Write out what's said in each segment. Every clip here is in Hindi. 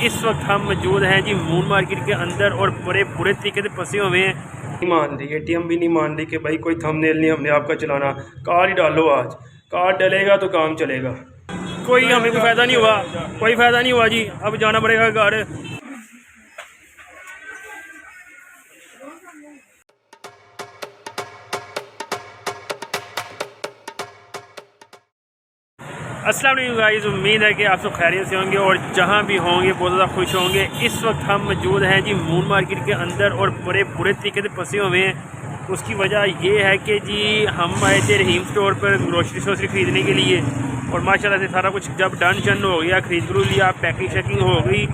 इस वक्त हम मौजूद हैं जी मून मार्केट के अंदर और बड़े बुरे तरीके से फंसे हुए हैं। नहीं मान रही एटीएम भी नहीं मान रही कि भाई कोई थंबनेल नहीं हमने आपका चलाना। कार्ड ही डालो, आज कार्ड डलेगा तो काम चलेगा। कोई हमें कोई फ़ायदा नहीं हुआ, कोई फ़ायदा नहीं हुआ जी। अब जाना पड़ेगा घर। अस्सलाम वालेकुम गाइस, उम्मीद है कि आप सब खैरियत से होंगे और जहाँ भी होंगे बहुत ज़्यादा खुश होंगे। इस वक्त हम मौजूद हैं जी मून मार्केट के अंदर और बड़े बुरे तरीके से फंसे हुए हैं। उसकी वजह ये है कि जी हम आए थे रहीम स्टोर पर ग्रोसरी शोसरी ख़रीदने के लिए और माशाल्लाह से सारा कुछ जब डन शन हो गया, ख़रीद लिया, पैकिंग शैकिंग हो गई,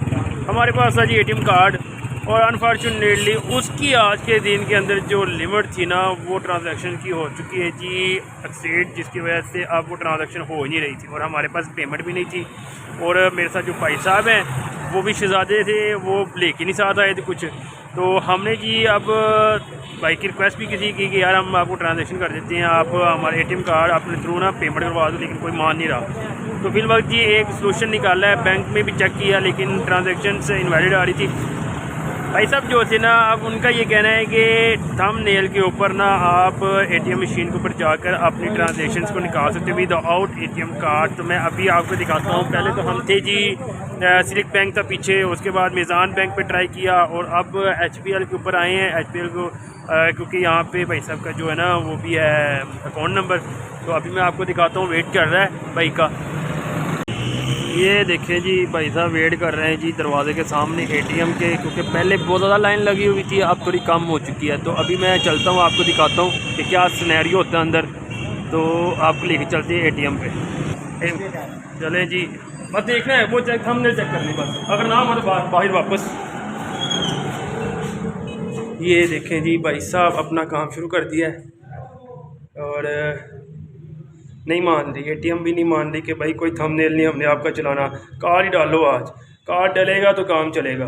हमारे पास था जी एटीएम कार्ड। और अनफॉर्चुनेटली उसकी आज के दिन के अंदर जो लिमिट थी ना वो ट्रांजैक्शन की हो चुकी है जी एक्सीड, जिसकी वजह से अब वो ट्रांजैक्शन हो ही नहीं रही थी और हमारे पास पेमेंट भी नहीं थी। और मेरे साथ जो भाई साहब हैं वो भी शहजादे थे, वो लेके नहीं साथ आए थे कुछ। तो हमने जी अब भाई की रिक्वेस्ट भी किसी की कि यार हम आपको ट्रांजैक्शन कर देते हैं, आप हमारे एटीएम कार्ड अपने थ्रू ना पेमेंट करवा दो, लेकिन कोई मान नहीं रहा। तो फिल वक्त जी एक सोल्यूशन निकाला है, बैंक में भी चेक किया लेकिन ट्रांजैक्शन से इनवैलिड आ रही थी। भाई साहब जो थे ना, अब उनका ये कहना है कि थंबनेल के ऊपर ना आप एटीएम मशीन के ऊपर जाकर अपनी ट्रांजैक्शंस को निकाल सकते हो विदाउट एटीएम कार्ड। तो मैं अभी आपको दिखाता हूँ। पहले तो हम थे जी सिलेक्ट बैंक था पीछे, उसके बाद मीज़ान बैंक पे ट्राई किया और अब एचपीएल के ऊपर आए हैं। एचपीएल को क्योंकि यहाँ पे भाई साहब का जो है ना वो भी है अकाउंट नंबर। तो अभी मैं आपको दिखाता हूँ, वेट कर रहा है भाई का। ये देखें जी भाई साहब वेट कर रहे हैं जी दरवाजे के सामने एटीएम के, क्योंकि पहले बहुत ज़्यादा लाइन लगी हुई थी, अब थोड़ी कम हो चुकी है। तो अभी मैं चलता हूँ, आपको दिखाता हूँ कि क्या सिनेरियो होता है अंदर। तो आपको लेके चलते हैं एटीएम पे। चलें जी, बस देखना है वो चेक, हमने चेक करनी बस, अगर ना हमारे बाहर वापस। ये देखें जी भाई साहब अपना काम शुरू कर दिया है और नहीं मान रही एटीएम भी नहीं मान रही कि भाई कोई थंबनेल नहीं हमने आपका चलाना। कार्ड ही डालो, आज कार्ड डलेगा तो काम चलेगा।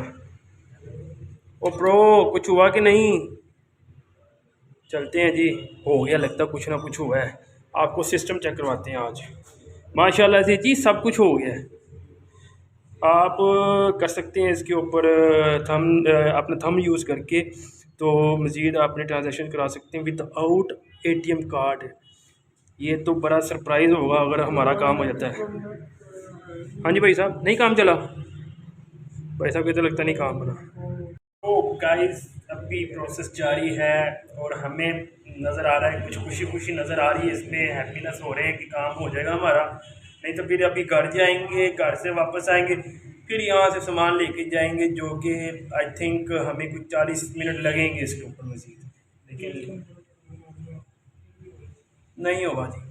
ओ प्रो, कुछ हुआ कि नहीं? चलते हैं जी, हो गया लगता कुछ ना कुछ हुआ है। आपको सिस्टम चेक करवाते हैं आज। माशाल्लाह से जी सब कुछ हो गया है। आप कर सकते हैं इसके ऊपर अपना थंब यूज़ करके, तो मज़ीद आपने ट्रांजैक्शन करा सकते हैं विदाउट एटीएम कार्ड। ये तो बड़ा सरप्राइज़ होगा अगर हमारा काम हो जाता है। हाँ जी भाई साहब, नहीं काम चला? भाई साहब को तो लगता नहीं काम बना। तो गाइस अभी प्रोसेस जारी है और हमें नज़र आ रहा है कुछ खुशी खुशी नज़र आ रही है, इसमें हैप्पीनेस हो रहे हैं कि काम हो जाएगा हमारा। नहीं तो फिर अभी घर जाएंगे, घर से वापस आएंगे, फिर यहाँ से सामान लेके जाएंगे, जो कि आई थिंक हमें कुछ 40 मिनट लगेंगे इसके ऊपर मज़ीद, लेकिन नहीं होगा जी।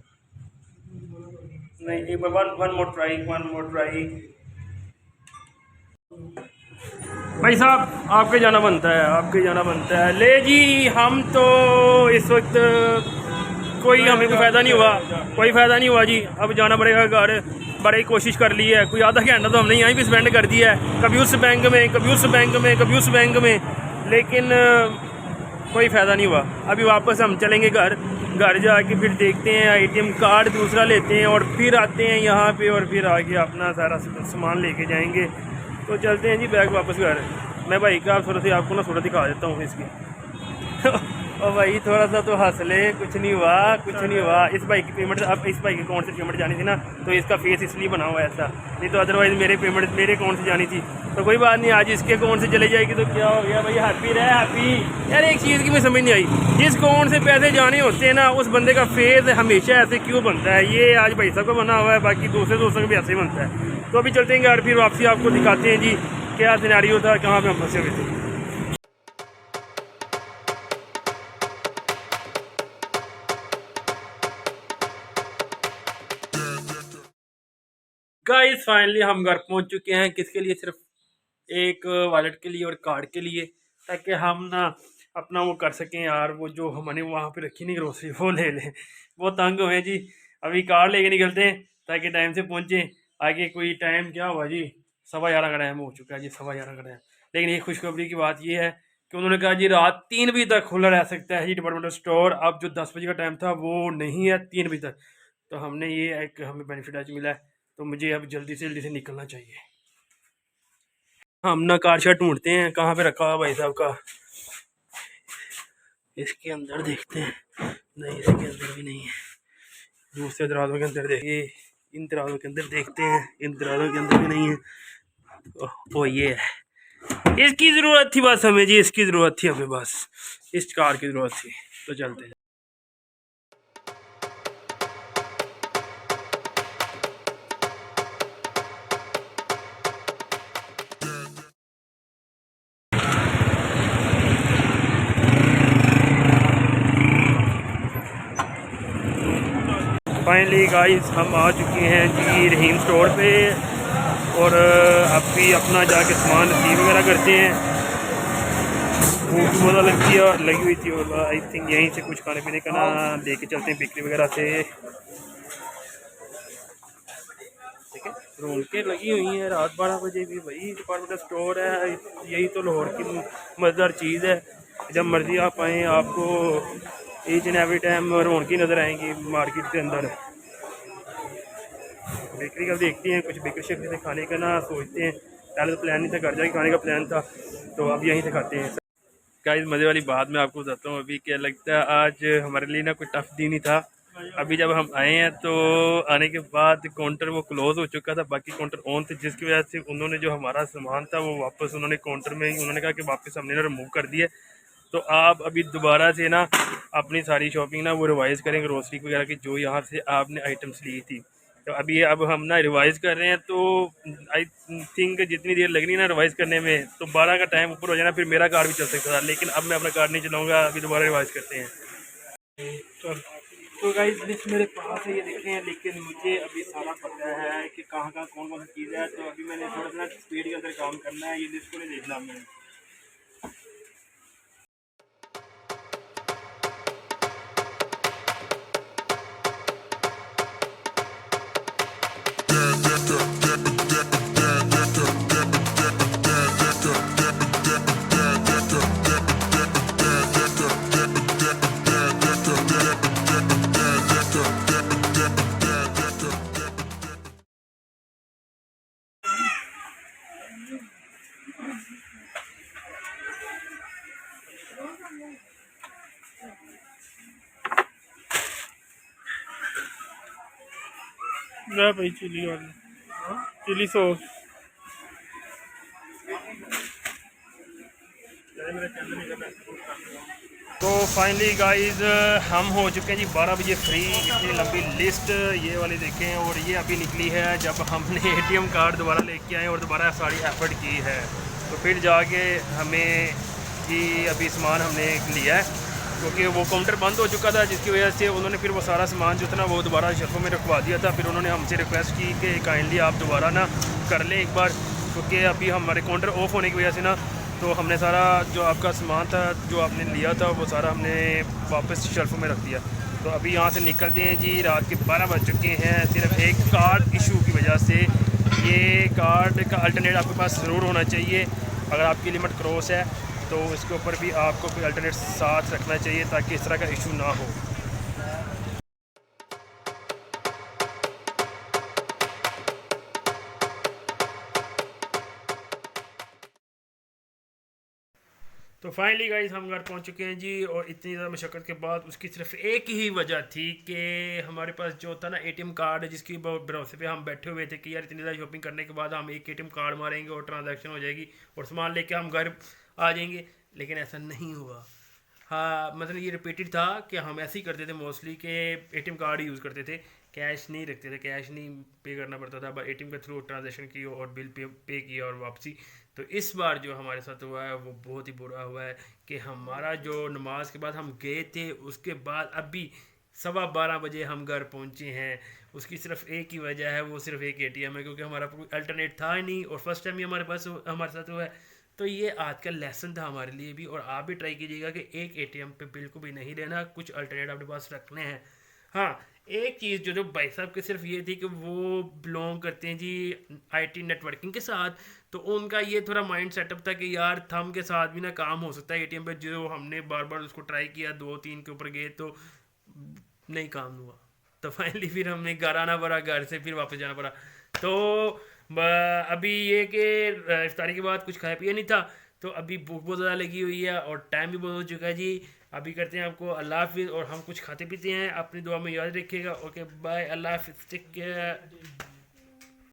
नहीं, एक बार one more try, one more try. भाई साहब आपके जाना बनता है, आपके जाना बनता है। ले जी हम तो इस वक्त कोई हमें कोई फ़ायदा नहीं हुआ, कोई फ़ायदा नहीं हुआ जी। अब जाना पड़ेगा घर। बड़ी कोशिश कर ली है, कोई आधा घंटा तो हमने यहीं भी स्पेंड कर दिया है, कभी उस बैंक में, कभी उस बैंक में, कभी उस बैंक में, लेकिन कोई फ़ायदा नहीं हुआ। अभी वापस हम चलेंगे घर। घर जाके फिर देखते हैं, एटीएम कार्ड दूसरा लेते हैं और फिर आते हैं यहाँ पे और फिर आके अपना सारा सामान लेके जाएंगे। तो चलते हैं जी बैग वापस घर। मैं भाई का थोड़ा सी आपको ना थोड़ा दिखा देता हूँ इसकी। और भाई थोड़ा सा तो हंस ले, कुछ नहीं हुआ, कुछ नहीं हुआ। इस भाई की पेमेंट, अब इस भाई के अकाउंट से पेमेंट जानी थी ना, तो इसका फेस इसलिए बना हुआ है ऐसा, नहीं तो अदरवाइज़ मेरे पेमेंट मेरे अकाउंट से जानी थी। तो कोई बात नहीं, आज इसके अकाउंट से चले जाएगी तो क्या हो गया भाई, हैप्पी रहे हैप्पी। यार एक चीज़ की मुझे समझ नहीं आई, जिस अकाउंट से पैसे जाने होते हैं ना उस बंदे का फेस हमेशा ऐसे क्यों बनता है? ये आज भाई साहब का बना हुआ है, बाकी दूसरे दोस्तों का भी ऐसे ही बनता है। तो अभी चलते हैं यार, फिर वापसी आपको दिखाते हैं जी क्या सिनेरियो था, कहाँ पे हम फंसे हुए थे। गाइस फाइनली हम घर पहुंच चुके हैं। किसके लिए? सिर्फ एक वॉलेट के लिए और कार्ड के लिए, ताकि हम ना अपना वो कर सकें यार, वो जो हमने वहाँ पे रखी नहीं ग्रोसरी वो ले लें। वो तंग हुए जी। अभी कार्ड लेके निकलते हैं ताकि टाइम से पहुँचे। आगे कोई टाइम क्या हुआ जी, 11:15 का टाइम हो चुका है जी, 11:15 का टाइम। लेकिन एक खुशखबरी की बात ये है कि उन्होंने कहा जी रात 3 बजे तक खुला रह सकता है जी डिपार्टमेंटल स्टोर। अब जो 10 बजे का टाइम था वो नहीं है, 3 बजे तक। तो हमने ये एक हमें बेनिफिट आज मिला है, तो मुझे अब जल्दी से निकलना चाहिए। हम ना कार शार ढूंढते हैं कहाँ पे रखा हुआ भाई साहब का। इसके अंदर देखते हैं, नहीं इसके अंदर भी नहीं है। दूसरे दरवाज़ों के अंदर देखिए, इन दरवाज़ों के अंदर देखते हैं, इन दरवाज़ों के अंदर भी नहीं है। ओ ये है, इसकी ज़रूरत थी बस हमें जी, इसकी ज़रूरत थी हमें, बस इस कार की ज़रूरत थी। तो चलते हैं। फाइनली गाइस हम आ चुके हैं जी रहीम स्टोर पे, और अभी अपना जाके सामान रिसीव वगैरह करते हैं। भूख बहुत लगी हुई थी, और आई थिंक यहीं से कुछ खाने पीने का ना लेके चलते हैं बेकरी वगैरह से। ठीक है, रूम के लगी हुई हैं रात 12 बजे भी, भाई डिपार्टमेंटल स्टोर है, यही तो लाहौर की मज़ेदार चीज़ है। जब मर्ज़ी आप आएँ, आपको each and every time Raunaki नज़र आएंगी मार्केट के अंदर। बेकरी का देखते हैं, कुछ बेकरी शेकरी से खाने का ना सोचते हैं। पहले तो प्लान नहीं था, घर जाके खाने का प्लान था, तो अब यहीं से खाते हैं। गाइस मज़े वाली बात मैं आपको बताता हूँ, अभी क्या लगता है आज हमारे लिए ना कोई टफ दिन ही था। अभी जब हम आए हैं तो आने के बाद काउंटर वो क्लोज़ हो चुका था, बाकी काउंटर ऑन थे, जिसकी वजह से उन्होंने जो हमारा सामान था वो वापस उन्होंने काउंटर में ही उन्होंने कहा कि वापस हमने ना रिमूव कर दिया। तो आप अभी दोबारा से ना अपनी सारी शॉपिंग ना वो रिवाइज़ करें, ग्रोसरी वगैरह की जो यहाँ से आपने आइटम्स ली थी। तो अभी अब हम ना रिवाइज़ कर रहे हैं, तो आई थिंक जितनी देर लगनी है ना रिवाइज़ करने में, तो 12 का टाइम ऊपर हो जाना, फिर मेरा कार भी चल सकता था, लेकिन अब मैं अपना कार नहीं चलाऊँगा, अभी दोबारा रिवाइज़ करते हैं। चल तो गाइस लिस्ट मेरे पास है, ये देखें हैं, लेकिन मुझे अभी सारा पता है कि कहाँ कहाँ कौन कौन सी चीज़ है। तो अभी मैंने थोड़ा सा स्पीड के अंदर काम करना है, ये लिस्ट को नहीं देखना मैंने। भाई चिली वाली चिली सॉस तो फाइनली गाइस हम हो चुके हैं जी 12 बजे फ्री। इतनी लंबी लिस्ट ये वाली देखें, और ये अभी निकली है जब हमने एटीएम कार्ड दोबारा लेके आए और दोबारा सारी एफर्ट की है, तो फिर जाके हमें कि अभी सामान हमने लिया है, क्योंकि वो काउंटर बंद हो चुका था, जिसकी वजह से उन्होंने फिर वो सारा सामान जो था ना वो दोबारा शेल्फों में रखवा दिया था। फिर उन्होंने हमसे रिक्वेस्ट की कि काइंडली आप दोबारा ना कर लें एक बार, क्योंकि अभी हमारे काउंटर ऑफ होने की वजह से ना, तो हमने सारा जो आपका सामान था जो आपने लिया था वो सारा हमने वापस शेल्फों में रख दिया। तो अभी यहाँ से निकलते हैं जी, रात के 12 बज चुके हैं। सिर्फ एक कार्ड इशू की वजह से, ये कार्ड का अल्टरनेट आपके पास ज़रूर होना चाहिए। अगर आपकी लिमिट क्रॉस है तो इसके ऊपर भी आपको कोई अल्टरनेट साथ रखना चाहिए, ताकि इस तरह का इशू ना हो। तो फाइनली गाइस हम घर पहुंच चुके हैं जी, और इतनी ज़्यादा मशक्क़त के बाद उसकी सिर्फ एक ही वजह थी कि हमारे पास जो था ना एटीएम कार्ड, जिसकी भरोसे पे हम बैठे हुए थे कि यार इतनी ज़्यादा शॉपिंग करने के बाद हम एक एटीएम कार्ड मारेंगे और ट्रांजैक्शन हो जाएगी और सामान लेके हम घर आ जाएंगे, लेकिन ऐसा नहीं हुआ। हाँ मतलब ये रिपीटेड था कि हम ऐसे ही करते थे मोस्टली कि एटीएम कार्ड यूज़ करते थे, कैश नहीं रखते थे, कैश नहीं पे करना पड़ता था, बस एटीएम के थ्रू ट्रांजैक्शन की और बिल पे किया और वापसी। तो इस बार जो हमारे साथ हुआ है वो बहुत ही बुरा हुआ है कि हमारा जो नमाज के बाद हम गए थे, उसके बाद अभी 12:15 बजे हम घर पहुंचे हैं। उसकी सिर्फ एक ही वजह है, वो सिर्फ एक एटीएम है, क्योंकि हमारा कोई अल्टरनेट था ही नहीं और फर्स्ट टाइम ही हमारे पास हमारे साथ हुआ है। तो ये आज का लेसन था हमारे लिए भी, और आप भी ट्राई कीजिएगा कि एक एटीएम पे बिल्कुल भी नहीं रहना, कुछ अल्टरनेट अपने पास रखने हैं। हाँ एक चीज़ जो भाई साहब की सिर्फ ये थी कि वो बिलोंग करते हैं जी आईटी नेटवर्किंग के साथ, तो उनका ये थोड़ा माइंड सेटअप था कि यार थंब के साथ भी ना काम हो सकता है एटीएम पे। जो हमने बार बार उसको ट्राई किया, 2-3 के ऊपर गए तो नहीं काम हुआ, तो फाइनली फिर हमें घर आना पड़ा, घर से फिर वापस जाना पड़ा। तो अभी ये कि इफ्तारी के बाद कुछ खाया पिया नहीं था, तो अभी भूख बहुत ज़्यादा लगी हुई है और टाइम भी बहुत हो चुका है जी। अभी करते हैं आपको अल्लाह हाफिज़ और हम कुछ खाते पीते हैं। अपनी दुआ में याद रखिएगा। ओके बाय, अल्लाह हाफिज़, टेक केयर।